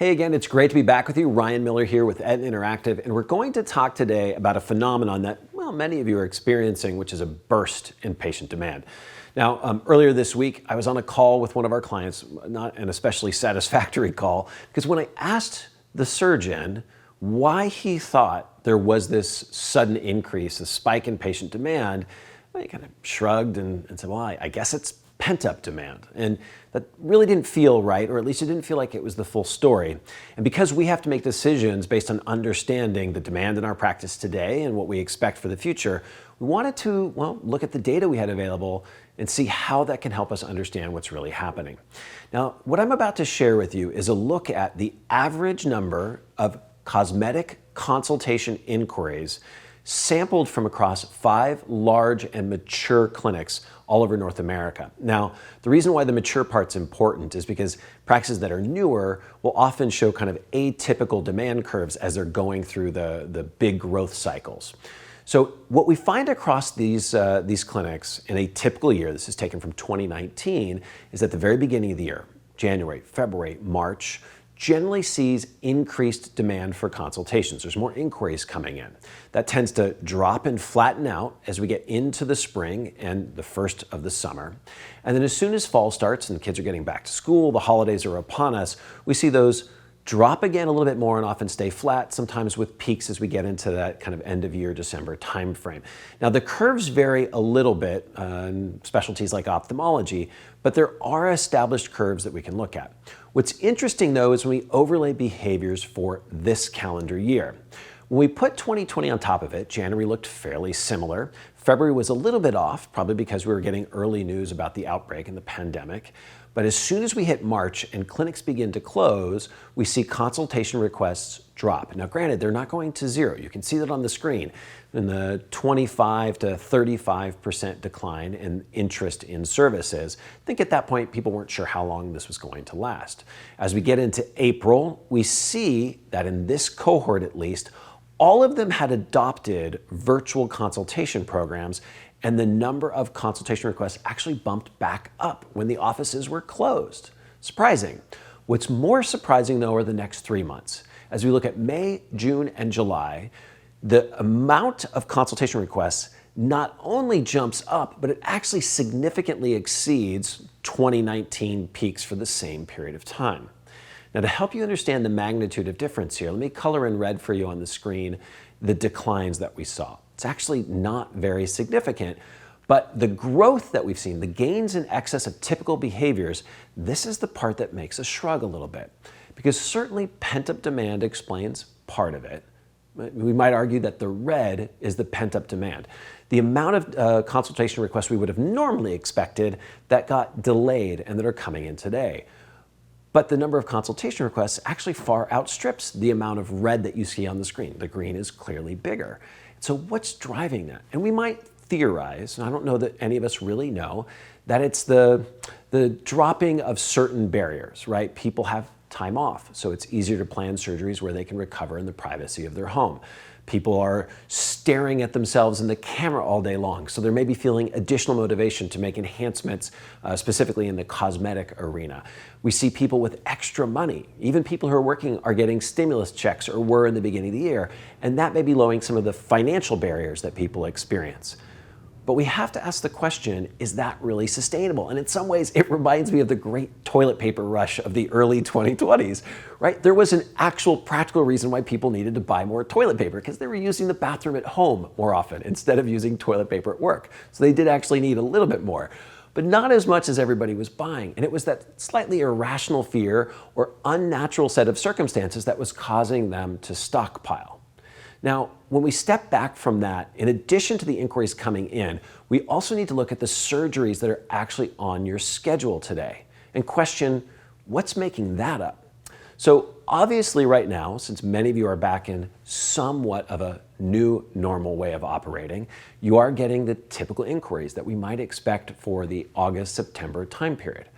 Hey again, it's great to be back with you. Ryan Miller here with Etna Interactive, and we're going to talk today about a phenomenon that, well, many of you are experiencing, which is a burst in patient demand. Now, earlier this week, I was on a call with one of our clients, not an especially satisfactory call, because when I asked the surgeon why he thought there was this sudden increase, a spike in patient demand, well, he kind of shrugged and said, well, I guess it's pent-up demand. And that really didn't feel right, or at least it didn't feel like it was the full story. And because we have to make decisions based on understanding the demand in our practice today and what we expect for the future, we wanted to, well, look at the data we had available and see how that can help us understand what's really happening. Now, what I'm about to share with you is a look at the average number of cosmetic consultation inquiries sampled from across 5 large and mature clinics all over North America. Now, the reason why the mature part's important is because practices that are newer will often show kind of atypical demand curves as they're going through the big growth cycles. So what we find across these clinics in a typical year, this is taken from 2019, is at the very beginning of the year, January, February, March, generally sees increased demand for consultations. There's more inquiries coming in. That tends to drop and flatten out as we get into the spring and the first of the summer. And then as soon as fall starts and the kids are getting back to school, the holidays are upon us, we see those drop again a little bit more and often stay flat, sometimes with peaks as we get into that kind of end of year December timeframe. Now the curves vary a little bit in specialties like ophthalmology, but there are established curves that we can look at. What's interesting though is when we overlay behaviors for this calendar year. When we put 2020 on top of it, January looked fairly similar. February was a little bit off, probably because we were getting early news about the outbreak and the pandemic. But as soon as we hit March and clinics begin to close, we see consultation requests drop. Now granted, they're not going to zero. You can see that on the screen in the 25 to 35% decline in interest in services. I think at that point, people weren't sure how long this was going to last. As we get into April, we see that in this cohort at least, all of them had adopted virtual consultation programs, and the number of consultation requests actually bumped back up when the offices were closed. Surprising. What's more surprising though are the next 3 months. As we look at May, June, and July, the amount of consultation requests not only jumps up, but it actually significantly exceeds 2019 peaks for the same period of time. Now, to help you understand the magnitude of difference here, let me color in red for you on the screen the declines that we saw. It's actually not very significant, but the growth that we've seen, the gains in excess of typical behaviors, this is the part that makes us shrug a little bit. Because certainly pent-up demand explains part of it. We might argue that the red is the pent-up demand. The amount of consultation requests we would have normally expected that got delayed and that are coming in today. But the number of consultation requests actually far outstrips the amount of red that you see on the screen. The green is clearly bigger. So what's driving that? And we might theorize, and I don't know that any of us really know, that it's the dropping of certain barriers, right? People have time off, so it's easier to plan surgeries where they can recover in the privacy of their home. People are staring at themselves in the camera all day long, so they're maybe feeling additional motivation to make enhancements, specifically in the cosmetic arena. We see people with extra money. Even people who are working are getting stimulus checks or were in the beginning of the year, and that may be lowering some of the financial barriers that people experience. But we have to ask the question, is that really sustainable? And in some ways, it reminds me of the great toilet paper rush of the early 2020s, right? There was an actual practical reason why people needed to buy more toilet paper, because they were using the bathroom at home more often instead of using toilet paper at work. So they did actually need a little bit more, but not as much as everybody was buying. And it was that slightly irrational fear or unnatural set of circumstances that was causing them to stockpile. Now, when we step back from that, in addition to the inquiries coming in, we also need to look at the surgeries that are actually on your schedule today and question, what's making that up? So obviously right now, since many of you are back in somewhat of a new normal way of operating, you are getting the typical inquiries that we might expect for the August-September time period.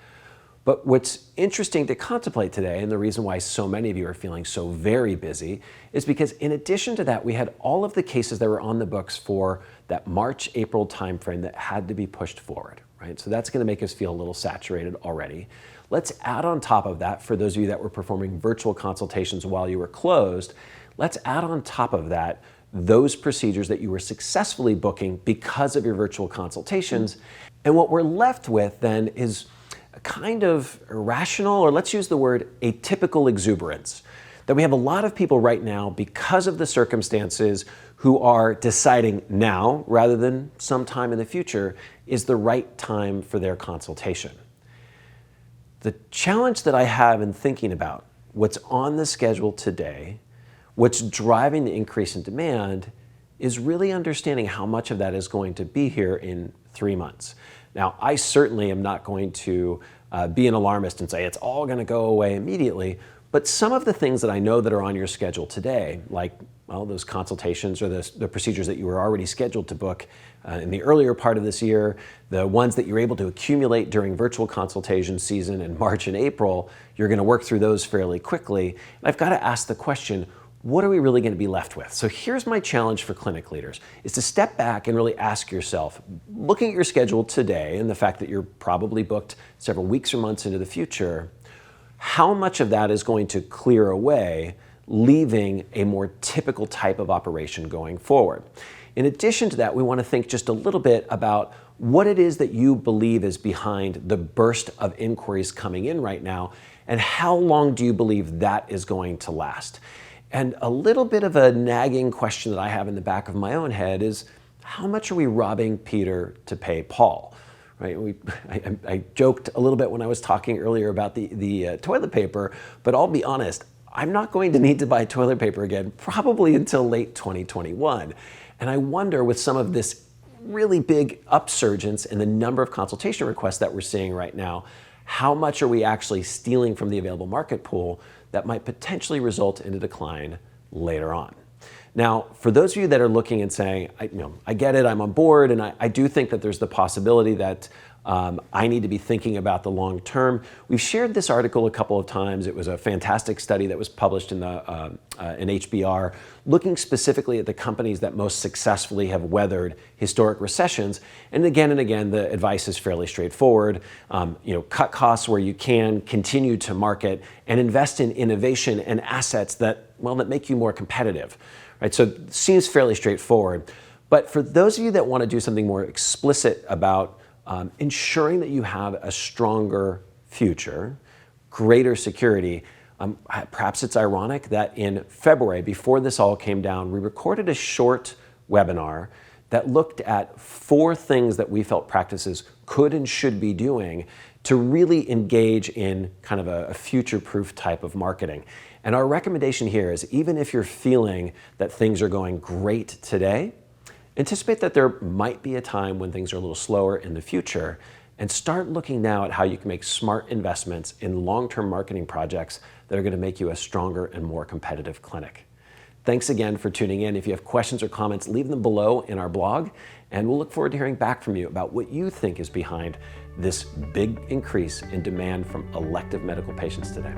But what's interesting to contemplate today, and the reason why so many of you are feeling so very busy, is because in addition to that, we had all of the cases that were on the books for that March-April timeframe that had to be pushed forward, right? So that's going to make us feel a little saturated already. let's add on top of that, for those of you that were performing virtual consultations while you were closed, let's add on top of that those procedures that you were successfully booking because of your virtual consultations. And what we're left with then is a kind of irrational, or let's use the word atypical exuberance, that we have a lot of people right now, because of the circumstances, who are deciding now, rather than sometime in the future, is the right time for their consultation. The challenge that I have in thinking about what's on the schedule today, what's driving the increase in demand, is really understanding how much of that is going to be here in 3 months. Now, I certainly am not going to be an alarmist and say it's all going to go away immediately, but some of the things that I know that are on your schedule today, like those consultations or the procedures that you were already scheduled to book in the earlier part of this year, the ones that you're able to accumulate during virtual consultation season in March and April, you're going to work through those fairly quickly. And I've got to ask the question, what are we really going to be left with? So here's my challenge for clinic leaders, is to step back and really ask yourself, looking at your schedule today and the fact that you're probably booked several weeks or months into the future, how much of that is going to clear away, leaving a more typical type of operation going forward? In addition to that, we want to think just a little bit about what it is that you believe is behind the burst of inquiries coming in right now, and how long do you believe that is going to last? And a little bit of a nagging question that I have in the back of my own head is, how much are we robbing Peter to pay Paul? Right? I joked a little bit when I was talking earlier about the toilet paper, but I'll be honest, I'm not going to need to buy toilet paper again probably until late 2021. And I wonder, with some of this really big upsurgence in the number of consultation requests that we're seeing right now, how much are we actually stealing from the available market pool that might potentially result in a decline later on? Now, for those of you that are looking and saying, I get it, I'm on board, and I do think that there's the possibility that I need to be thinking about the long term. We've shared this article a couple of times. It was a fantastic study that was published in HBR, looking specifically at the companies that most successfully have weathered historic recessions. And again, the advice is fairly straightforward. Cut costs where you can, continue to market, and invest in innovation and assets that make you more competitive. Right? So it seems fairly straightforward. But for those of you that want to do something more explicit about ensuring that you have a stronger future, greater security, perhaps it's ironic that in February, before this all came down, we recorded a short webinar that looked at 4 things that we felt practices could and should be doing to really engage in kind of a future-proof type of marketing. And our recommendation here is, even if you're feeling that things are going great today, anticipate that there might be a time when things are a little slower in the future, and start looking now at how you can make smart investments in long-term marketing projects that are going to make you a stronger and more competitive clinic. Thanks again for tuning in. If you have questions or comments, leave them below in our blog, and we'll look forward to hearing back from you about what you think is behind this big increase in demand from elective medical patients today.